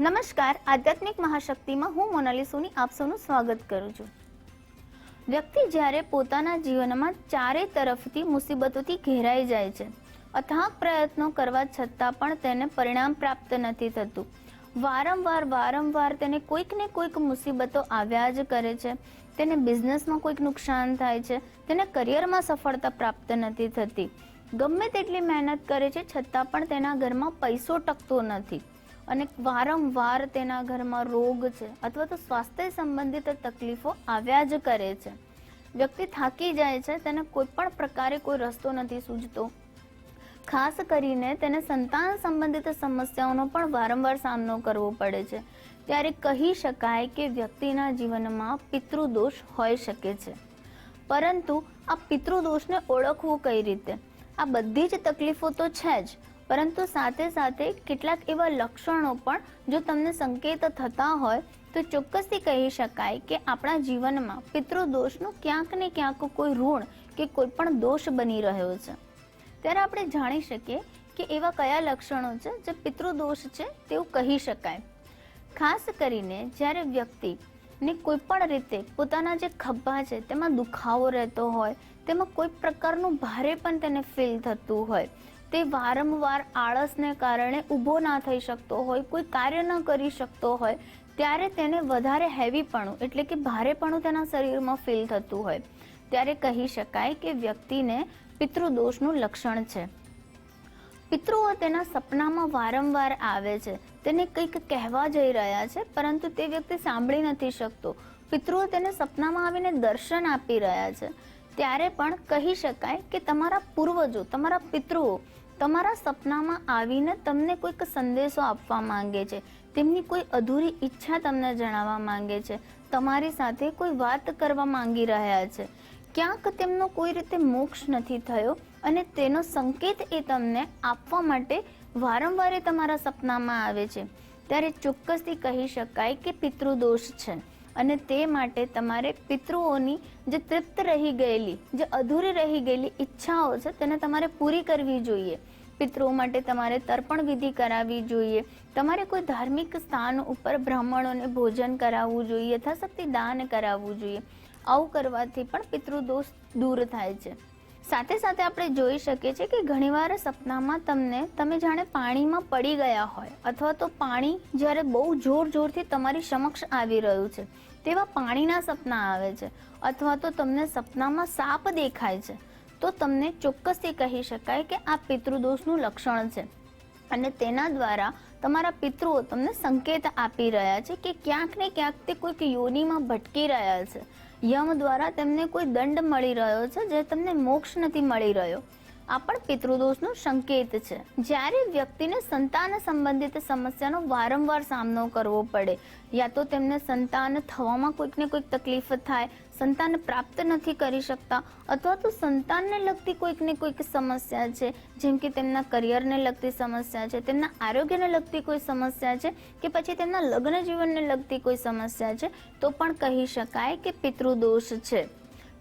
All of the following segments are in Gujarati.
નમસ્કાર, આધ્યાત્મિક મહાશક્તિમાં હું મોનાલી સોની આપ સૌનું સ્વાગત કરું છું। વ્યક્તિ જ્યારે પોતાના જીવનમાં ચારે તરફથી મુસીબતોથી ઘેરાઈ જાય છે, અથાગ પ્રયત્નો કરવા છતાં પણ તેને પરિણામ પ્રાપ્ત નથી થતું। વારંવાર તેને કોઈક ને કોઈક મુસીબતો આવ્યા જ કરે છે। તેને બિઝનેસમાં કોઈક નુકસાન થાય છે, તેને કરિયરમાં સફળતા પ્રાપ્ત નથી થતી। ગમે તેટલી મહેનત કરે છે છતાં પણ તેના ઘરમાં પૈસો ટકતો નથી અને વારંવાર તેના ઘરમાં રોગ છે અથવા તો સ્વાસ્થ્ય સંબંધિત તકલીફો આવ્યા જ કરે છે। વ્યક્તિ થાકી જાય છે, તેને કોઈ પણ પ્રકારે કોઈ રસ્તો નથી સૂઝતો। ખાસ કરીને તેને સંતાન સંબંધિત સમસ્યાઓનો પણ વારંવાર સામનો કરવો પડે છે। ત્યારે કહી શકાય કે વ્યક્તિના જીવનમાં પિતૃદોષ હોઈ શકે છે। પરંતુ આ પિતૃદોષને ઓળખવું કઈ રીતે? આ બધી જ તકલીફો તો છે જ, પરંતુ સાથે સાથે કેટલાક એવા લક્ષણો પણ જો તમને સંકેત થતા હોય તો ચોક્કસથી કહી શકાય કે આપણા જીવનમાં પિતૃદોષનું ક્યાંક ને ક્યાંક કોઈ ઋણ કે કોઈ પણ દોષ બની રહ્યો છે। ત્યારે આપણે જાણી શકીએ કે એવા કયા લક્ષણો છે જે પિતૃદોષ છે તેવું કહી શકાય। ખાસ કરીને જ્યારે વ્યક્તિને કોઈ પણ રીતે પોતાના જે ખભા છે તેમાં દુખાવો રહેતો હોય, તેમાં કોઈ પ્રકારનું ભારે પણ તેને ફીલ થતું હોય, તે વારંવાર આળસને કારણે ઊભો ના થઈ શકતો હોય, કોઈ કાર્ય ન કરી શકતો હોય, ત્યારે તેને વધારે હેવીપણું એટલે કે ભારેપણું તેના શરીરમાં ફીલ થતું હોય, ત્યારે કહી શકાય કે વ્યક્તિને પિતૃદોષનું લક્ષણ છે। પિતૃઓ તેના સપનામાં વારંવાર આવે છે, તેને કંઈક કહેવા જઈ રહ્યા છે પરંતુ તે વ્યક્તિ સાંભળી નથી શકતો। પિતૃઓ તેને સપનામાં આવીને દર્શન આપી રહ્યા છે, ત્યારે પણ કહી શકાય કે તમારા પૂર્વજો, તમારા પિતૃઓ તમારા સપનામાં આવીને તમને કોઈક સંદેશો આપવા માંગે છે, તેમની કોઈ અધૂરી ઈચ્છા તમને જણાવવા માંગે છે, તમારી સાથે કોઈ વાત કરવા માંગી રહ્યા છે। ક્યાંક તેમનો કોઈ રીતે મોક્ષ નથી થયો અને તેનો સંકેત એ તમને આપવા માટે વારંવાર તમારા સપનામાં આવે છે, ત્યારે ચોક્કસથી કહી શકાય કે પિતૃદોષ છે અને તે માટે તમારે પિતૃઓની જે તૃપ્ત રહી ગયેલી, જે અધૂરી રહી ગયેલી ઈચ્છાઓ છે તેને તમારે પૂરી કરવી જોઈએ। પિતૃઓ માટે તમારે તર્પણ વિધિ કરાવવી જોઈએ, તમારે કોઈ ધાર્મિક સ્થાન ઉપર બ્રાહ્મણોને ભોજન કરાવવું જોઈએ, યથાશક્તિ દાન કરાવવું જોઈએ। આવું કરવાથી પણ પિતૃદોષ દૂર થાય છે। સાથે સાથે આપણે જોઈ શકીએ છીએ કે ઘણીવાર સપનામાં તમે જાણે પાણીમાં પડી ગયા હોય અથવા તો પાણી જ્યારે બહુ જોરથી તમારી સમક્ષ આવી રહ્યું છે તેવા પાણીના સપના આવે છે, અથવા તો તમને સપનામાં સાપ દેખાય છે, તો તમને ચોક્કસથી કહી શકાય કે આ પિતૃદોષનું લક્ષણ છે અને તેના દ્વારા તમારા પિતૃઓ તમને સંકેત આપી રહ્યા છે કે ક્યાંક ને ક્યાંક તે કોઈક યોનિમાં ભટકી રહ્યા છે। યમ દ્વારા તેમને કોઈ દંડ મળી રહ્યો છે જે તમને મોક્ષ નથી મળી રહ્યો। આ પણ પિતૃદોષનો સંકેત છે। જ્યારે વ્યક્તિને સંતાન સંબંધિત સમસ્યાનો વારંવાર સામનો કરવો પડે, યા તો તેમને સંતાન થવામાં કોઈક ને કોઈક તકલીફ થાય, સંતાન પ્રાપ્ત નથી કરી શકતા, અથવા તો સંતાનને લગતી કોઈક ને કોઈક સમસ્યા છે, જેમ કે તેમના કરિયરને લગતી સમસ્યા છે, તેમના આરોગ્યને લગતી કોઈ સમસ્યા છે કે પછી તેમના લગ્ન જીવનને લગતી કોઈ સમસ્યા છે, તો પણ કહી શકાય કે પિતૃદોષ છે।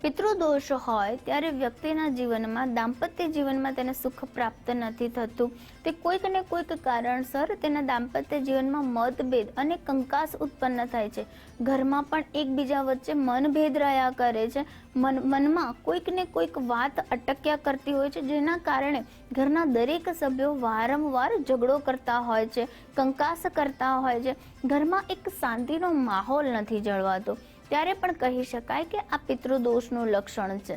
પિતૃદોષ હોય ત્યારે વ્યક્તિના જીવનમાં, દાંપત્ય જીવનમાં તેને સુખ પ્રાપ્ત નથી થતું, તે કોઈક ને કોઈક કારણસર તેના દાંપત્ય જીવનમાં મતભેદ અને કંકાસ ઉત્પન્ન થાય છે, ઘરમાં પણ એકબીજા વચ્ચે મનભેદ રહ્યા કરે છે, મનમાં કોઈક ને કોઈક વાત અટક્યા કરતી હોય છે, જેના કારણે ઘરના દરેક સભ્યો વારંવાર ઝઘડો કરતા હોય છે, કંકાસ કરતા હોય છે, ઘરમાં એક શાંતિનો માહોલ નથી જળવાતો। ત્યારે પણ કહી શકાય કે આ પિતૃદોષનું લક્ષણ છે।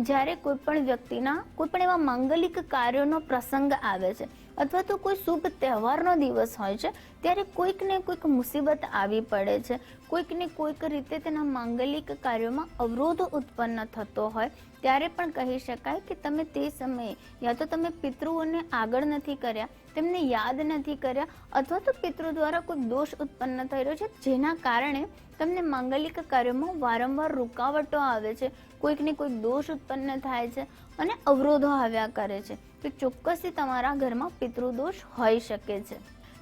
જ્યારે કોઈ પણ વ્યક્તિના કોઈ પણ એવા માંગલિક કાર્યોનો પ્રસંગ આવે છે અથવા તો કોઈ શુભ તહેવારનો દિવસ હોય છે, ત્યારે કોઈક ને કોઈક મુસીબત આવી પડે છે, કોઈક ને કોઈક રીતે તેના માંગલિક કાર્યોમાં અવરોધ ઉત્પન્ન થતો હોય, ત્યારે પણ કહી શકાય કે તમે તે સમયે યા તો તમે પિતૃઓને આગળ નથી કર્યા, તેમને યાદ નથી કર્યા, અથવા તો પિતૃ દ્વારા કોઈ દોષ ઉત્પન્ન થઈ રહ્યો છે જેના કારણે તમને માંગલિક કાર્યોમાં વારંવાર રૂકાવટો આવે છે, કોઈક ને કોઈક દોષ ઉત્પન્ન થાય છે અને અવરોધો આવ્યા કરે છે, તો ચોક્કસથી તમારા ઘરમાં પિતૃદોષ હોઈ શકે છે।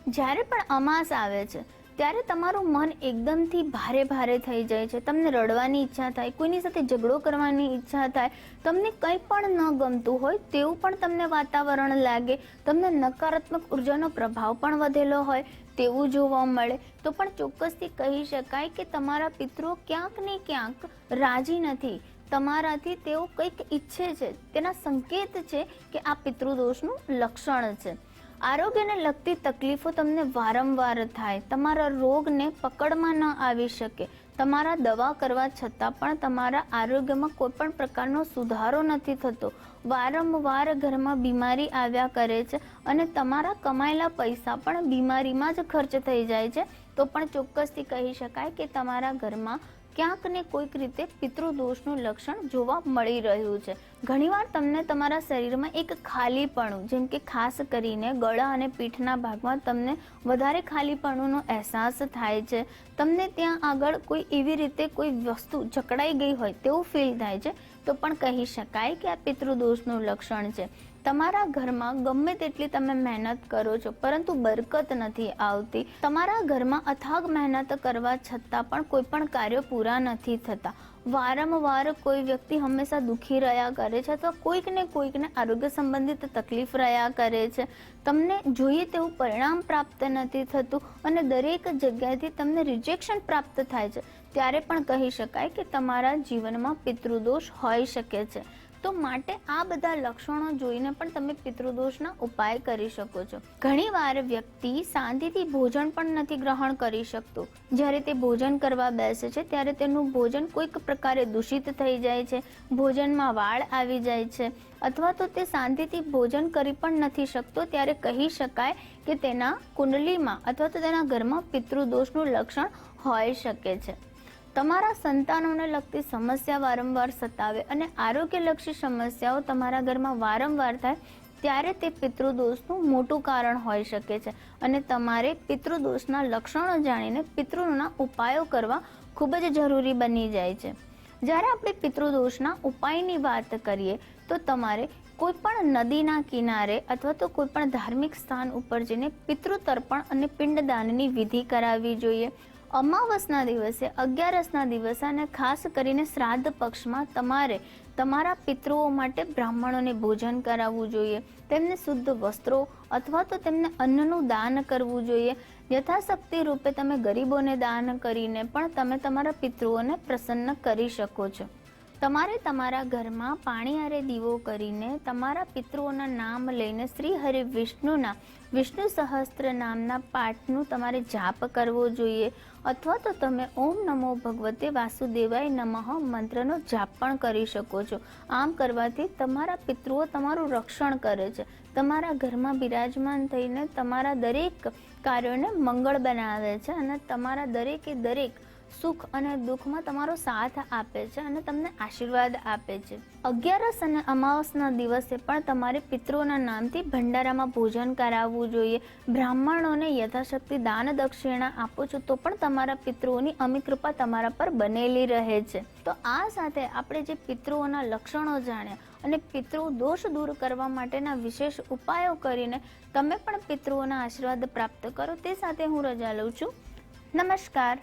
જ્યારે પણ અમાસ આવે છે ત્યારે તમારું મન એકદમથી ભારે થઈ જાય છે, તમને રડવાની ઈચ્છા થાય, કોઈની સાથે ઝઘડો કરવાની ઈચ્છા થાય, તમને કંઈ પણ ન ગમતું હોય તેવું પણ તમને વાતાવરણ લાગે, તમને નકારાત્મક ઉર્જાનો પ્રભાવ પણ વધેલો હોય, તેવું જોવા મળે તો પણ ચોક્કસથી કહી શકાય કે તમારા પિતૃઓ ક્યાંક ને ક્યાંક રાજી નથી, તમારાથી તેઓ કંઈક ઈચ્છે છે, તેના સંકેત છે કે આ પિતૃદોષનું લક્ષણ છે. આરોગ્યને લગતી તકલીફો તમને વારંવાર થાય, તમારા રોગને પકડમાં ન આવી શકે, તમારા દવા કરવા છતાં પણ તમારા આરોગ્યમાં કોઈ પણ પ્રકારનો સુધારો નથી થતો, વારંવાર ઘરમાં બીમારી આવ્યા કરે છે અને તમારા કમાયેલા પૈસા પણ બીમારીમાં જ ખર્ચ થઈ જાય છે, તો પણ ચોક્કસથી કહી શકાય કે તમારા ઘરમાં ક્યાંક ને કોઈક રીતે પિતૃદોષનું લક્ષણ જોવા મળી રહ્યું છે. ઘણીવાર તમને તમારા શરીરમાં એક ખાલીપણું, જેમ કે ખાસ કરીને ગળા અને પીઠના ભાગમાં તમને વધારે ખાલીપણુંનો અહેસાસ થાય છે, તમને ત્યાં આગળ કોઈ એવી રીતે કોઈ વસ્તુ જકડાઈ ગઈ હોય તેવું ફીલ થાય છે, તો પણ કહી શકાય કે આ પિતૃદોષનું લક્ષણ છે. તમારા ઘરમાં ગમે તેટલી તમે મહેનત કરો છો પરંતુ બરકત નથી આવતી, તમારા ઘરમાં અથાગ મહેનત કરવા છતાં પણ કોઈ પણ કાર્યો પૂરા નથી થતા, વારંવાર કોઈ વ્યક્તિ હંમેશા દુઃખી રહ્યા કરે છે અથવા કોઈકને આરોગ્ય સંબંધિત તકલીફ રહ્યા કરે છે, તમને જોઈએ તેવું પરિણામ પ્રાપ્ત નથી થતું અને દરેક જગ્યાએથી તમને રિજેક્શન પ્રાપ્ત થાય છે, ત્યારે પણ કહી શકાય કે તમારા જીવનમાં પિતૃદોષ હોઈ શકે છે. તો માટે આ બધા લક્ષણો જોઈને પણ તમે પિતૃદોષના ઉપાય કરી શકો છો. ઘણીવાર વ્યક્તિ શાંતિથી ભોજન પણ નથી ગ્રહણ કરી શકતો, જ્યારે તે ભોજન કરવા બેસે છે ત્યારે તેનું ભોજન કોઈક પ્રકારે દૂષિત થઈ જાય છે, ભોજનમાં વાળ આવી જાય છે અથવા તો તે શાંતિથી ભોજન કરી પણ નથી શકતો, ત્યારે કહી શકાય કે તેના કુંડલીમાં અથવા તો તેના ઘરમાં પિતૃદોષનું લક્ષણ હોઈ શકે છે. તમારા સંતાનોને લગતી સમસ્યા વારંવાર સતાવે અને આરોગ્યલક્ષી સમસ્યાઓ તમારા ઘરમાં વારંવાર થાય, ત્યારે તે પિતૃદોષનું મોટું કારણ હોઈ શકે છે અને તમારે પિતૃદોષના લક્ષણો જાણીને પિતૃના ઉપાયો કરવા ખૂબ જ જરૂરી બની જાય છે. જ્યારે આપણે પિતૃદોષના ઉપાયની વાત કરીએ તો તમારે કોઈ પણ નદીના કિનારે અથવા તો કોઈ પણ ધાર્મિક સ્થાન ઉપર જઈને પિતૃતર્પણ અને પિંડદાનની વિધિ કરાવવી જોઈએ. અમાવસના દિવસે, અગિયારસના દિવસે અને ખાસ કરીને શ્રાદ્ધ પક્ષમાં તમારે તમારા પિતૃઓ માટે બ્રાહ્મણોને ભોજન કરાવવું જોઈએ, તેમને શુદ્ધ વસ્ત્રો અથવા તો તેમને અન્નનું દાન કરવું જોઈએ. યથાશક્તિ રૂપે તમે ગરીબોને દાન કરીને પણ તમે તમારા પિતૃઓને પ્રસન્ન કરી શકો છો. તમારે તમારા ઘરમાં પાણી આરે દીવો કરીને તમારા પિતૃઓના નામ લઈને શ્રી હરિ વિષ્ણુના વિષ્ણુ સહસ્ત્ર નામના પાઠનું તમારે જાપ કરવો જોઈએ અથવા તો તમે ઓમ નમો ભગવતે વાસુદેવાય નમઃ મંત્રનો જાપ પણ કરી શકો છો. આમ કરવાથી તમારા પિતૃઓ તમારું રક્ષણ કરે છે, તમારા ઘરમાં બિરાજમાન થઈને તમારા દરેક કાર્યોને મંગળ બનાવે છે અને તમારા દરેકે દરેક સુખ અને દુઃખમાં તમારો સાથ આપે છે અને તમને આશીર્વાદ આપે છે. અગિયારસ અને અમાવસના દિવસે પણ તમારે પિતૃઓના નામથી ભંડારામાં ભોજન કરાવવું જોઈએ. બ્રાહ્મણોને યથાશક્તિ દાન દક્ષિણા આપો છો તો પણ તમારા પિતૃઓની અમી કૃપા તમારા પર બનેલી રહે છે. તો આ સાથે આપણે જે પિતૃઓના લક્ષણો જાણ્યા અને પિતૃ દોષ દૂર કરવા માટેના વિશેષ ઉપાયો કરીને તમે પણ પિતૃઓના આશીર્વાદ પ્રાપ્ત કરો, તે સાથે હું રજા લઉં છું. નમસ્કાર.